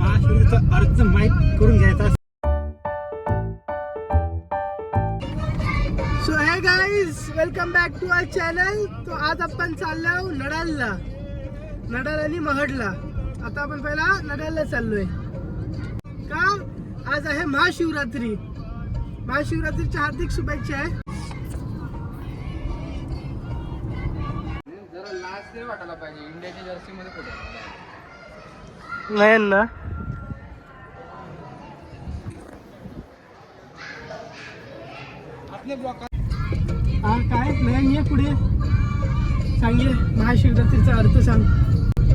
महाशिवरात्रीचा अर्थ माहीत करून घ्यायचा. So hey guys, welcome back to our channel. तो आज आपण चाललो नडालला, नडाल आणि महडला. आता आपण पहिला नडालला चाललोय का? आज आहे महाशिवरात्री. महाशिवरात्रीच्या हार्दिक शुभेच्छा आहे. जरा लास्ट तरी वाटायला पाहिजे. इंडियाच्या जर्सी मध्ये कुठे नाही ना. आपले ब्लॉक हा काय नाही ये पुढे सांगे. महाशिवरात्रीचा अर्थ सांग.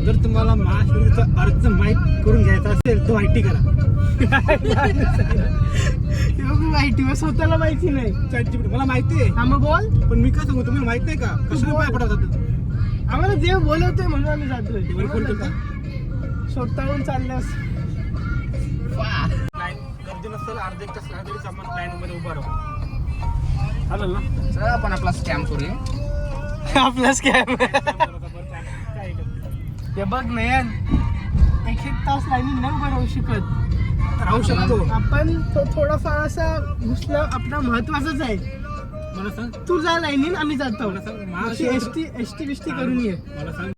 जर तुम्हाला महाशिवरात्रीचा अर्थ माहीत करून घ्यायचा असेल तर माहिती करा. माहिती मग स्वतःला माहिती नाही. ChatGPT मला माहिती आहे. हा मग बोल. पण मी काय सांगू, तुम्हाला माहित नाही का कशाला पाय पडत जातं? आम्हाला देव बोलवतोय म्हणून आम्ही जातोय. देवाला फोन करतो. स्वतःहून चालल्यास गर्दी नसेल अर्धे एक तास तरी सामान लाईन मध्ये उभा राहू. चालेल ना? सर आपण आपला स्कॅम करूया. आपला स्कॅम. हे बघ नयन, एक तास लाईनी न उभं राहू शकत. राहू शकतो. आपण थोडाफार असा घुसणं आपला महत्वाचंच आहे. मला सांग. तू जा लाईनीन, आम्ही जातो. मला सांग. एसटी बिष्टी करून ये. मला सांग.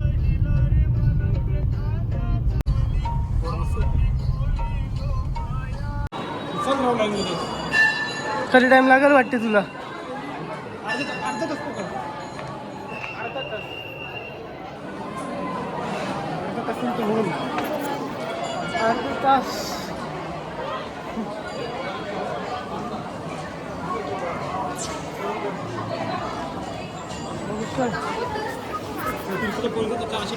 चल राहू लाईन मध्ये. कधी टाइम लागेल वाटते तुला? अर्धा तास पकड. अर्धा तास होईल. अर्धा तास. तिकडे बोलतो त्याच्या अशी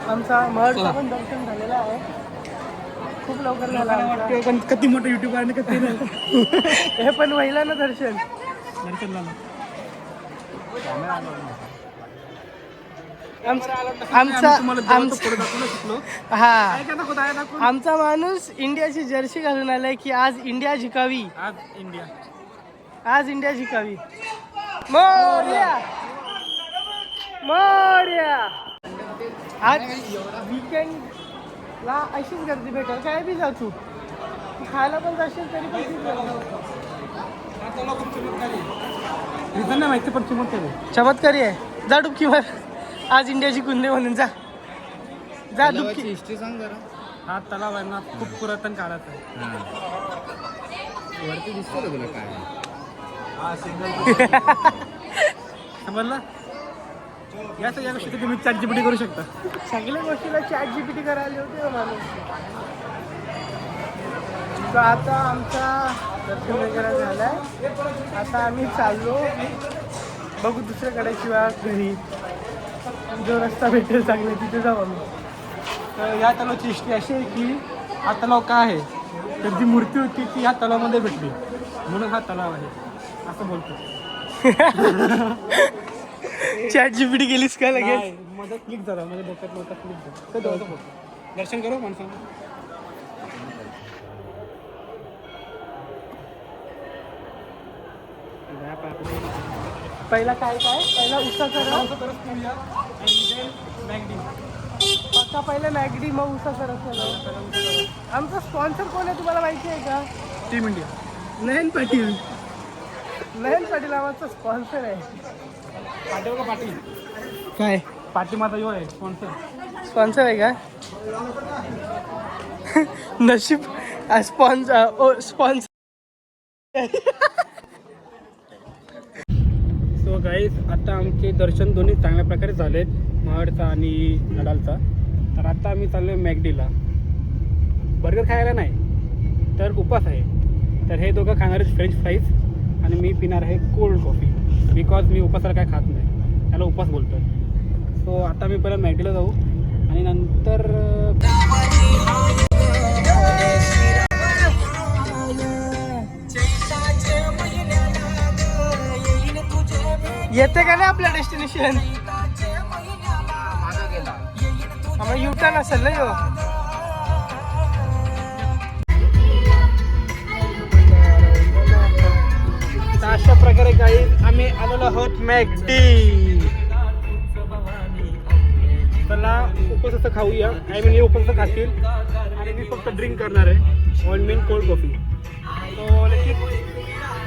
आमचा महडचा पण दर्शन झालेला आहे. खूप लवकर झाला आमचा. वाटतं पण किती मोठं युट्यूब आहे ना किती नाही. हे पण व्हायला ना दर्शन. दर्शनला ना. आमचा माणूस इंडियाची जर्सी घालून आलाय की आज इंडिया जिंकावी. आज इंडिया जिंकावी. मोरया मोरया. आज वीकेंडला अशीच गर्दी भेटेल. काय बी जा तू खायला पण जाशील तरी पण तीच गर्दी. रिझन नाही माहिती पण चमत्कार चमत्कारी आहे. जा डुबकी मार. आज इंडियाची कुंदे म्हणून जा जा डुबकी. हिस्ट्री सांग जरा. हा तलाव आहे ना खूप पुरातन काळात आहे. वरती दिसतो का तुला काय? समजला? या सगळ्या गोष्टी तुम्ही ChatGPT करू शकता. सगळ्या गोष्टीला ChatGPT करायला होते ना माणूस. तर आता आमचा दर्शन वगैरे झालाय. आता आम्ही चाललो बघू दुसऱ्याकडे किंवा घरी जो रस्ता भेटेल चांगला तिथे जाऊ आम्ही. तर या तलावाची हिस्ट्री अशी आहे की हा तलाव काय आहे तर जी मूर्ती होती ती ह्या तलावामध्ये भेटली म्हणून हा तलाव आहे असं बोलतो. ChatGPT गेलीस का लगेच? नाही, माझं क्लिक झालं माझ्या डोक्यात नव्हता क्लिक झालं. दर्शन करू माणसांना. पहिला काय काय पहिला उसाचा रस. आता पहिला मॅगडी मग उसाचा रस. आमचा स्पॉन्सर कोण आहे तुम्हाला माहिती आहे का? Team India. नयन पाटील. नयन पाटील आमचा स्पॉन्सर आहे. पाटील का पाटील? काय पाटील माझा यो आहे स्पॉन्सर. स्पॉन्सर आहे का? नशीब स्पॉन्सर. सो गाईज आता आमचे दर्शन दोन्ही चांगल्या प्रकारे झालेत महाडचा आणि नडालचा. तर आता आम्ही चाललो आहे मॅगडीला. बर्गर खायला नाही तर उपास आहे. तर हे दोघं खाणार आहेत फ्रेंच फ्राईज आणि मी पिणार आहे कोल्ड कॉफी. बिकॉज मी उपासाला काय खात नाही, त्याला उपास बोलतो. सो आता मी पहिला मॅगडीला जाऊ आणि नंतर येते का नाही आपल्या डेस्टिनेशन? मागं गेला. आम्हाला युटर्न असेल ना यो. अशा प्रकारे काही आम्ही आलेलो आहोत मॅकडी. चला उपवासाचं खाऊया. आय मीन उपवासाचं खातील आणि मी फक्त ड्रिंक करणार आहे. On mean cold coffee. तो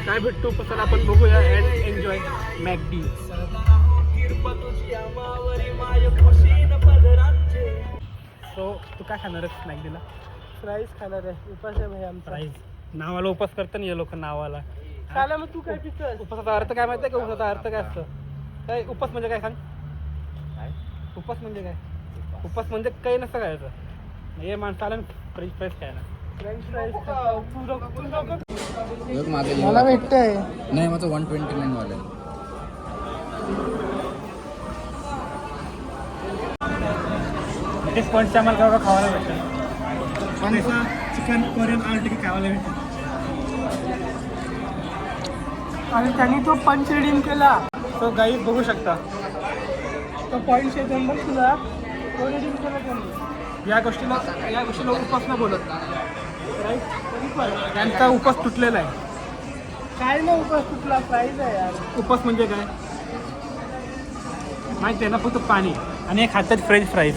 काय भेटतो उपवासाला आपण बघूया अँड एन्जॉय मॅकडी. सो तू काय खाणार आहेस मॅकडीला? फ्राईज खाणार आहे. उपास आहे भाई आमचा. प्राईज नावाला उपास करतात ना लोक नावाला. चालेल मग तू काय पितोस? उपासाचा अर्थ काय माहिती आहे का? उपासाचा अर्थ काय असतं? काय उपास म्हणजे काय सांग? उपास म्हणजे काय? उपास म्हणजे काही नसतं काय याचं. हे माणसं आलं फ्रेंच फ्राईज खायला. फ्रेंच फ्राईज एक माझं मला भेटतंय. नाही माझं 129 वाला आहे. तेच पॉईंटचे आम्हाला काय खावायला भेटतं. पण चिकन कोरियन आर्टिक खावायला भेटतं. आणि त्यांनी तो पंच रिडीम केला. तो गाईज बघू शकता. तो पॉईंट शेजन बघ तुला. तो रिडीम केला त्यांनी. या गोष्टीला उपास नाही बोलत. राईट. तरी पण त्यांचा उपास तुटलेला आहे. काय नाही उपास कुठला फ्राईज आहे यार. उपास म्हणजे काय माहिती आहे ना? फक्त पाणी आणि एक खातात फ्रेंच फ्राईज.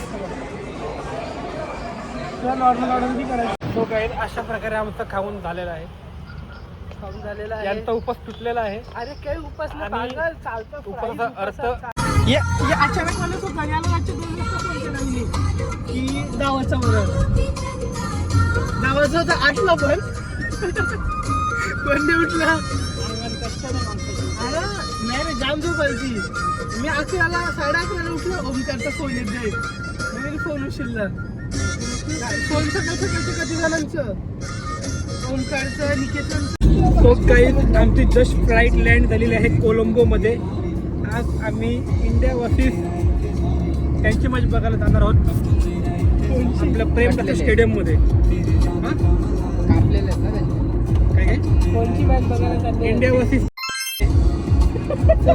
तुला नॉर्मल ऑर्डर बी करायचं. तो गाईज अशा प्रकारे आमचं खाऊन झालेला आहे. खाऊन झालेला आहे. यांचा उपास तुटलेला आहे. अरे काही उपास नाही. आणि पागल चालतं. उपासाचा फ्राईज अर्थ- उपासाचा. ये अचानक मला तो घड्याला वाटतं 2 वाजता फोन केला मी की दावाचा बरोबर. दावाचा होता 8ला पण. कोण उठला? अरे नाही रे जाम झोप आली. मी 11ला 11:30 उठलो. ओमकारचा फोन येत जाईल. मी फोन उचलला. फोन सकाळचं कधी जणांचं? ओमकारचं, निकेतनचं. तो काही आमची जस्ट फ्लाईट लँड झालेली आहे कोलंबोमध्ये. आज आम्ही इंडिया वर्सेस त्यांची मॅच बघायला जाणार आहोत आपल्या प्रेमदास स्टेडियममध्ये. हां कापलेले आहेत ना त्यांचे. काय काय कोणची मॅच बघायला चालली? India versus. सो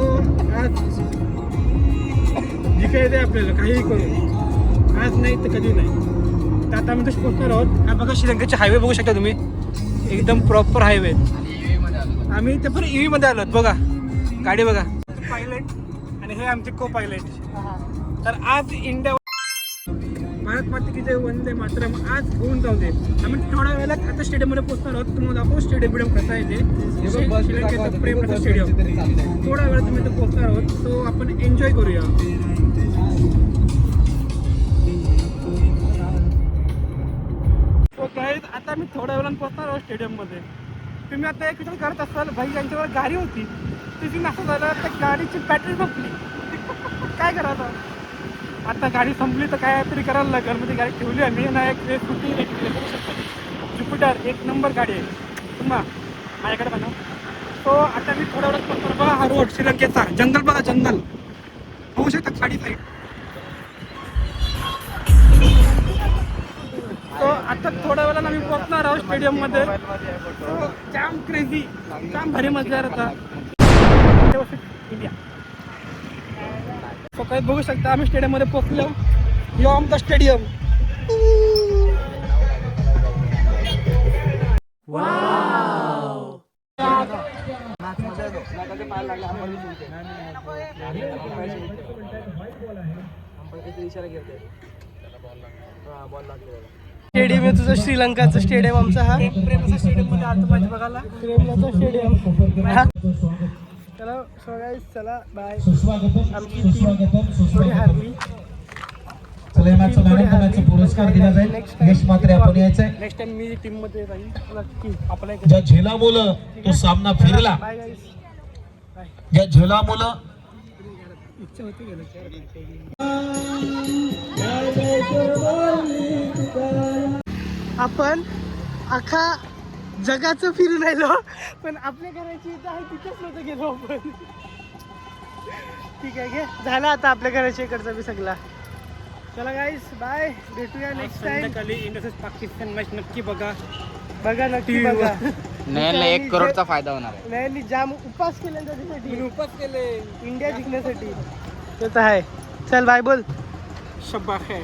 आज जिंकायचं आहे आपल्याला. काहीही करू. आज नाही तर कधी नाही. तर आता आम्ही तसं पोहोचणार आहोत. हा बघा श्रीलंकेचे हायवे बघू शकता तुम्ही. एकदम प्रॉपर हायवे. आणि UAE मध्ये आलो. आम्ही ते पण EV मध्ये आलोत. बघा गाडी बघा. पायलट आणि हे आमचे को पायलट. तर आज इंडिया भारत माते की जय वंदे मातरम आज होऊन जाऊ दे. आम्ही थोड्या वेळात आता स्टेडियममध्ये पोहोचणार आहोत. तुम्हाला दाखवू स्टेडियम कसा आहे ते. श्रीलंकेचं प्रेमदास स्टेडियम. थोड्या वेळात तुम्ही इथं पोहोचणार आहोत. सो आपण एन्जॉय करूया. सो गाईज आता मी थोड्या वेळानं पोहोचणार आहोत स्टेडियममध्ये. तुम्ही आता एक विचार करत असाल भाई यांच्यावर गाडी होती तिची असं झालं तर गाडीची बॅटरी संपली. काय करायचं आता? गाडी संपली तर काय तरी करायला लागेल. मध्ये गाडी ठेवली आम्ही ना. एक स्कूटी एक ज्युपिटर 1 नंबर गाडी आहे. तुम्हा माझ्याकडे बघा. तो आता मी थोड्या वेळात पोहोचणार. बघा हा रोड श्रीलंकेचा. जंगल बघा जंगल होऊ शकतात साडी साईड. तो आता थोड्या वेळानं आम्ही पोहोचणार आहोत स्टेडियममध्ये. जाम क्रेझी जाम भारी मजा येत आता. इंडिया. सो काही बघू शकता आम्ही स्टेडियममध्ये पोहोचलो. यो ऑन द स्टेडियम. स्टेडियम आहे तुझं श्रीलंकाचं स्टेडियम. आमचा हा प्रेमदास स्टेडियममध्ये आलतो मॅच बघायला. प्रेमदास स्टेडियम. चला सो गाईज चला बाय. आमची टीम थोडी हारली. पुरस्कार दिला जाईल. यश मात्र आपण यायचंय. नेक्स्ट टाइम मी टीममध्ये राहील. नक्की आपल्या ज्या झेलामुळं तो सामना फिरला. Bye guys. बाय. ज्या झेलामुळं इच्छा होती गेलं. आपण अख्खा जगाचं फिरून राहिलो पण आपल्या घराची इथं आहे तिथेच नव्हतं गेलो आपण. ठीक आहे घे झाला आता आपल्या घराच्या इकडचा बी सगळा. चला गाईस बाय. भेटूया नेक्स्ट टाइम. संध्याकाळी इंडिया वर्सेस पाकिस्तान मॅच नक्की बघा. बघा नक्की TV वर. बघा. नयनला 1 करोडचा फायदा होणार आहे. नाही जाम उपास केला त्याच्यासाठी. उपास केले. इंडिया जिंकण्यासाठी. ते तर आहे. चल बाय बोल. शब्बा खैर.